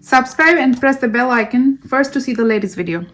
Subscribe and press the bell icon first to see the latest video.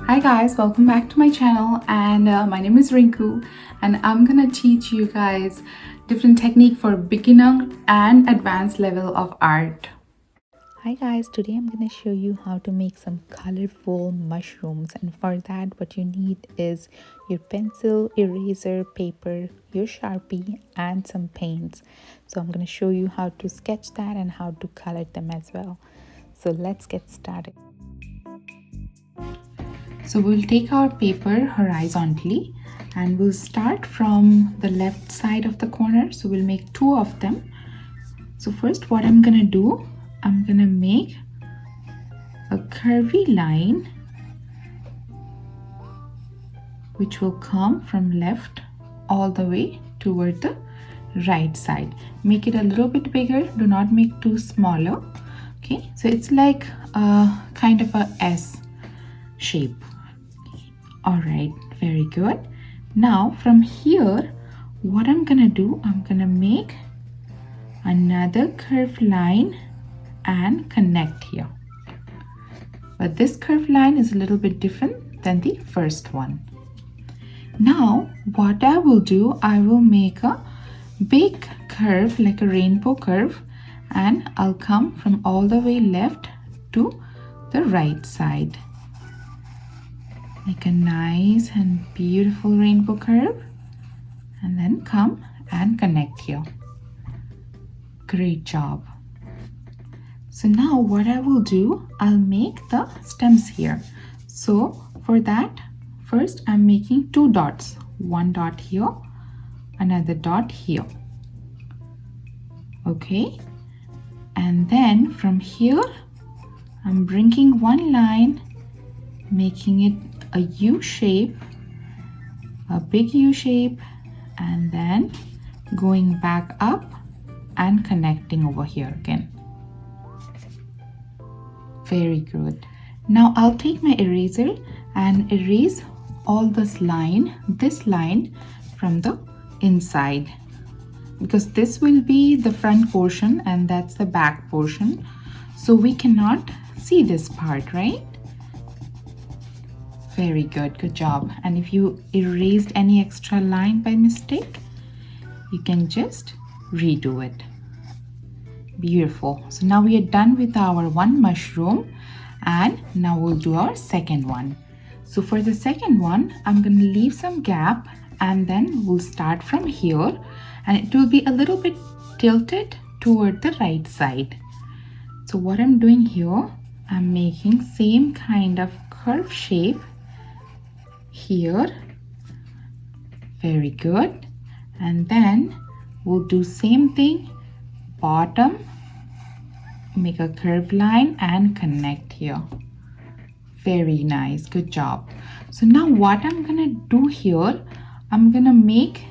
Hi guys, welcome back to my channel, and my name is Rinku, and I'm gonna teach you guys different technique for beginner and advanced level of art. Hi guys, today I'm going to show you how to make some colorful mushrooms, and for that what you need is your pencil, eraser, paper, your Sharpie and some paints. So I'm going to show you how to sketch that and how to color them as well. So let's get started. So we'll take our paper horizontally and we'll start from the left side of the corner. So we'll make two of them. So first what I'm going to do, I'm gonna make a curvy line which will come from left all the way toward the right side. Make it a little bit bigger, do not make too smaller. Okay, so it's like a kind of a S shape. All right, very good. Now from here, what I'm gonna do, I'm gonna make another curved line and connect here, but this curved line is a little bit different than the first one. Now what I will do, I will make a big curve like a rainbow curve, and I'll come from all the way left to the right side. Make a nice and beautiful rainbow curve and then come and connect here. Great job. So now what I will do, I'll make the stems here. So for that, first I'm making two dots. One dot here, another dot here. Okay. And then from here, I'm bringing one line, making it a U shape, a big U shape, and then going back up and connecting over here again. Very good. Now I'll take my eraser and erase all this line from the inside, because this will be the front portion and that's the back portion, so we cannot see this part, right? Very good, good job. And if you erased any extra line by mistake, you can just redo it. Beautiful. So now we are done with our one mushroom, and now we'll do our second one. So for the second one, I'm going to leave some gap, and then we'll start from here, and it will be a little bit tilted toward the right side. So what I'm doing here, I'm making same kind of curve shape here. Very good. And then we'll do same thing, bottom, make a curved line and connect here. Very nice, good job. So now what I'm gonna do here, I'm gonna make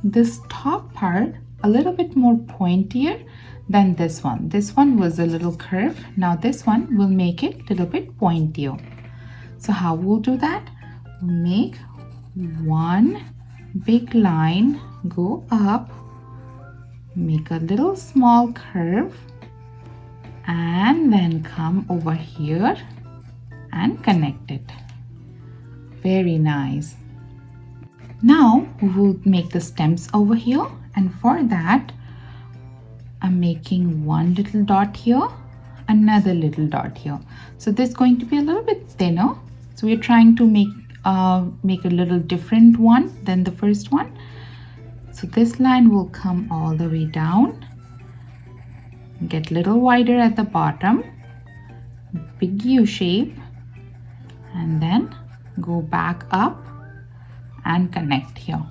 this top part a little bit more pointier than this one. This one was a little curve. Now this one will make it a little bit pointier. So how we'll do that? We'll make one big line, go up, make a little small curve, and then come over here and connect it. Very nice. Now we will make the stems over here, and for that I'm making one little dot here, another little dot here. So this is going to be a little bit thinner, so we're trying to make a little different one than the first one. So this line will come all the way down, get a little wider at the bottom, big U shape, and then go back up and connect here.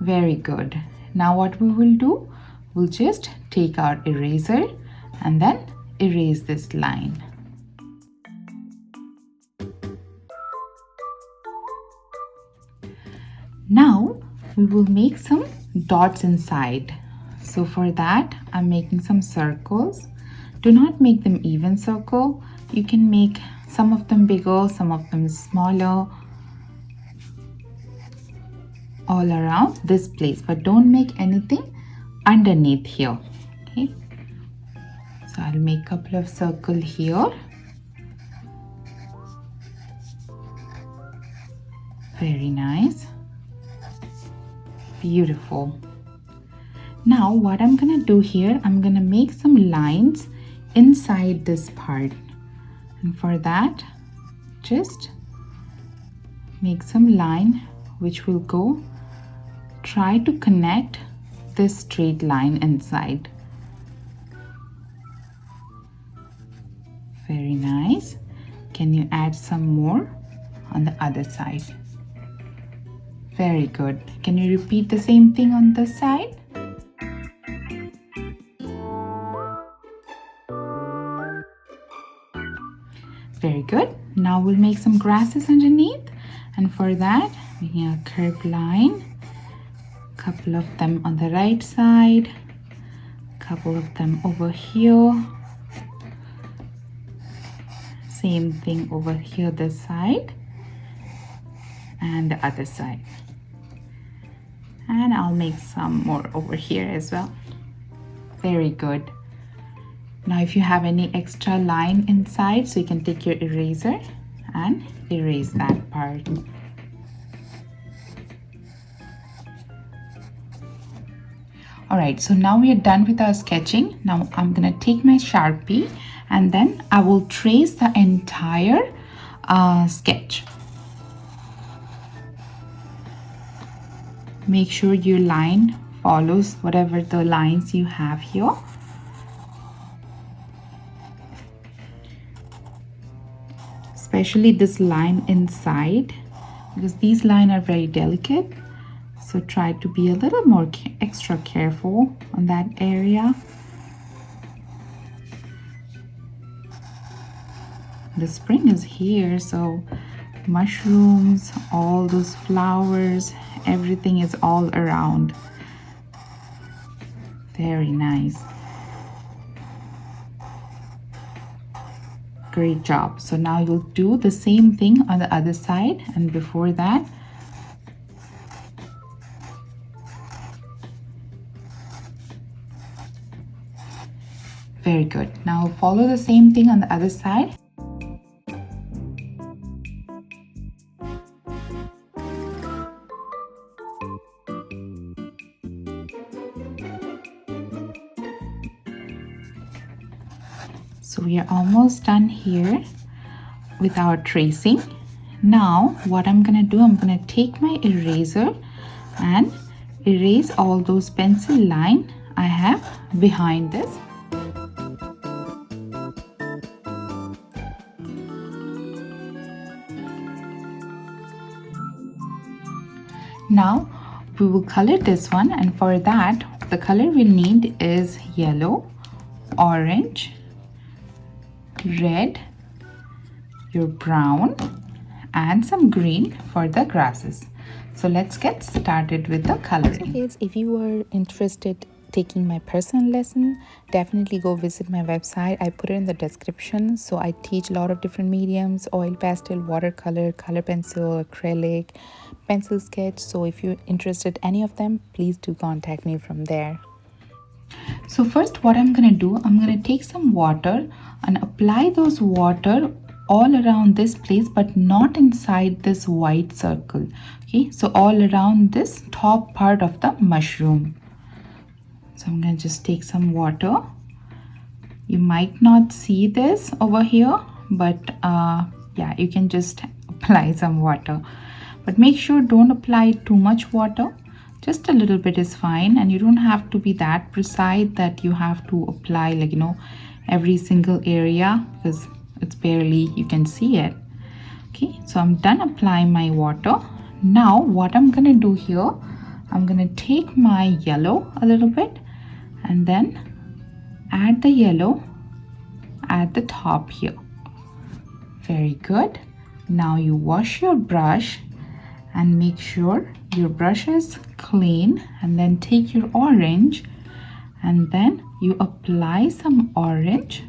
Very good. Now what we will do, we'll just take our eraser and then erase this line. Now we will make some dots inside. So for that, I'm making some circles. Do not make them even circle. You can make some of them bigger, some of them smaller, all around this place, but don't make anything underneath here. Okay, so I'll make a couple of circles here. Very nice, beautiful. Now what I'm gonna do here, I'm gonna make some lines inside this part, and for that just make some line which will go, try to connect this straight line inside. Very nice. Can you add some more on the other side? Very good. Can you repeat the same thing on this side? Very good. Now we'll make some grasses underneath, and for that making a curved line, couple of them on the right side, couple of them over here, same thing over here this side and the other side, and I'll make some more over here as well. Very good. Now if you have any extra line inside, so you can take your eraser and erase that part. Alright, so now we are done with our sketching. Now I'm gonna take my Sharpie and then I will trace the entire sketch. Make sure your line follows whatever the lines you have here. Especially this line inside, because these lines are very delicate, so try to be a little more extra careful on that area. The spring is here, so mushrooms, all those flowers, everything is all around. Very nice. Great job. So now you'll do the same thing on the other side, and before that very good. Now follow the same thing on the other side. So we are almost done here with our tracing. Now what I'm gonna do, I'm gonna take my eraser and erase all those pencil lines I have behind this. Now we will color this one, and for that the color we need is yellow, orange, red, your brown, and some green for the grasses. So let's get started with the coloring. So kids, if you are interested taking my personal lesson, definitely go visit my website. I put it in the description. So I teach a lot of different mediums: oil pastel, watercolor, color pencil, acrylic, pencil sketch. So if you're interested in any of them, please do contact me from there. So first what I'm gonna do, I'm gonna take some water and apply those water all around this place, but not inside this white circle. Okay, so all around this top part of the mushroom. So I'm gonna just take some water. You might not see this over here, but yeah, you can just apply some water, but make sure don't apply too much water. Just a little bit is fine, and you don't have to be that precise that you have to apply, like, you know, every single area, because it's barely you can see it. Okay, so I'm done applying my water. Now what I'm gonna do here, I'm gonna take my yellow a little bit and then add the yellow at the top here. Very good. Now you wash your brush and make sure your brush is clean, and then take your orange and then you apply some orange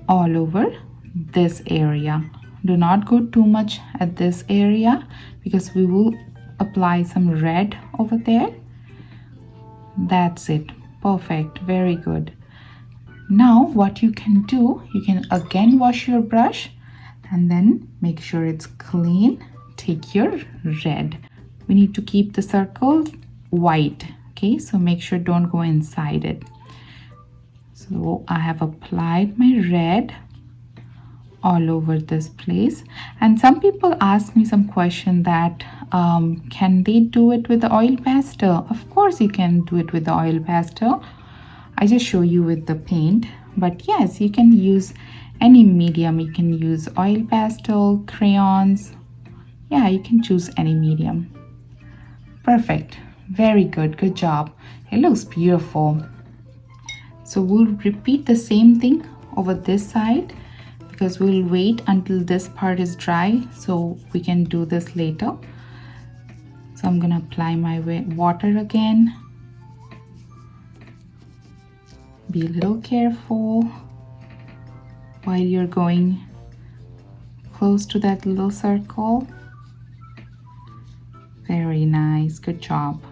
all over this area. Do not go too much at this area because we will apply some red over there. That's it. Perfect. Very good. Now what you can do, you can again wash your brush and then make sure it's clean. Take your red. We need to keep the circle white. Okay, so make sure don't go inside it. So I have applied my red all over this place, and some people ask me some question that can they do it with the oil pastel? Of course you can do it with the oil pastel. I just show you with the paint, but yes, you can use any medium. You can use oil pastel, crayons. Yeah, you can choose any medium. Perfect. Very good. Good job. It looks beautiful. So we'll repeat the same thing over this side because we'll wait until this part is dry so we can do this later. So I'm gonna apply my water again. Be a little careful while you're going close to that little circle. Very nice. Good job.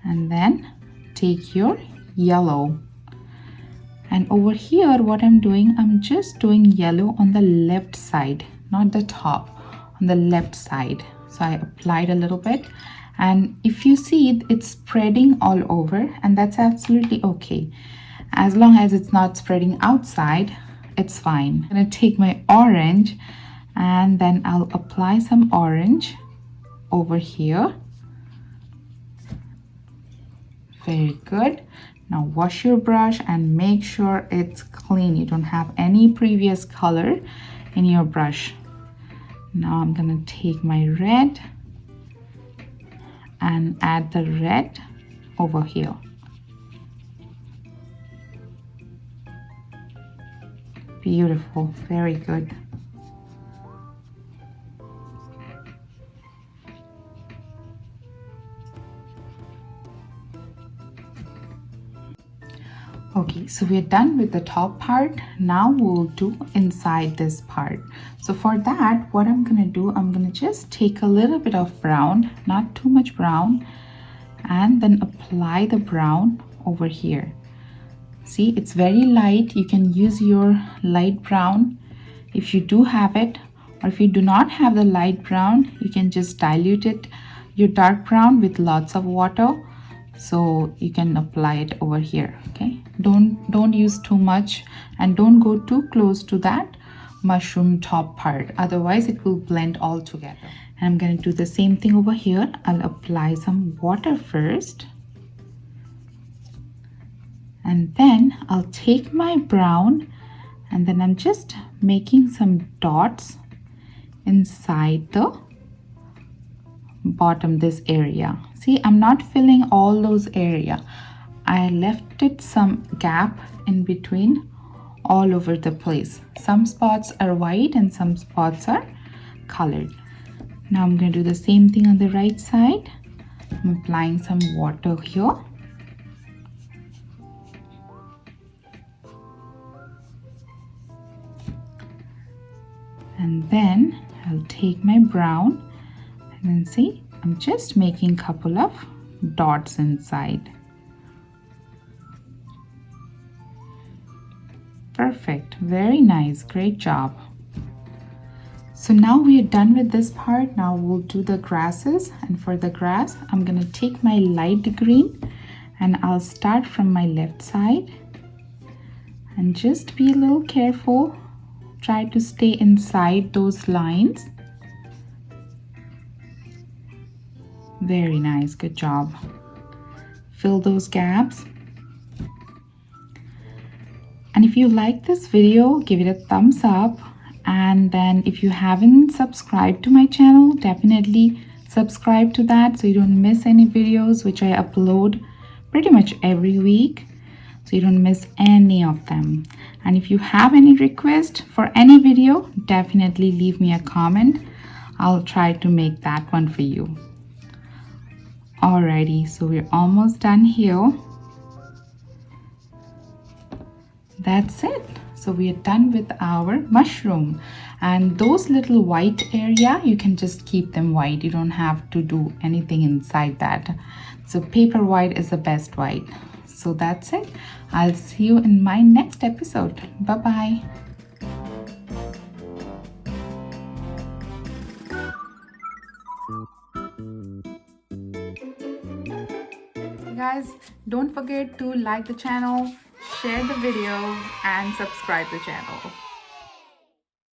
And then take your yellow, and over here what I'm doing, I'm just doing yellow on the left side, not the top, on the left side. So I applied a little bit, and if you see it's spreading all over, and that's absolutely okay. As long as it's not spreading outside, it's fine. I'm gonna take my orange and then I'll apply some orange over here. Very good. Now wash your brush and make sure it's clean. You don't have any previous color in your brush. Now I'm gonna take my red and add the red over here. Beautiful. Very good. Okay, so we're done with the top part. Now we'll do inside this part. So for that, what I'm gonna do, I'm gonna just take a little bit of brown, not too much brown, and then apply the brown over here. See, it's very light. You can use your light brown if you do have it, or if you do not have the light brown, you can just dilute it, your dark brown, with lots of water. So you can apply it over here. Okay, don't use too much and don't go too close to that mushroom top part, otherwise it will blend all together. And I'm going to do the same thing over here. I'll apply some water first, and then I'll take my brown, and then I'm just making some dots inside the bottom, this area. See, I'm not filling all those area. I left it some gap in between all over the place. Some spots are white and some spots are colored. Now I'm going to do the same thing on the right side. I'm applying some water here. And then I'll take my brown, and then see, I'm just making a couple of dots inside. Perfect. Very nice. Great job. So now we are done with this part. Now we'll do the grasses, and for the grass I'm gonna take my light green and I'll start from my left side, and just be a little careful. Try to stay inside those lines. Very nice. Good job. Fill those gaps. And if you like this video, give it a thumbs up. And then if you haven't subscribed to my channel, definitely subscribe to that so you don't miss any videos, which I upload pretty much every week, so you don't miss any of them. And if you have any request for any video, definitely leave me a comment. I'll try to make that one for you. Alrighty, so we're almost done here. That's it. So we are done with our mushroom, and those little white area, you can just keep them white. You don't have to do anything inside that. So paper white is the best white. So that's it. I'll see you in my next episode. Bye bye. Guys, don't forget to like the channel, share the video, and subscribe the channel.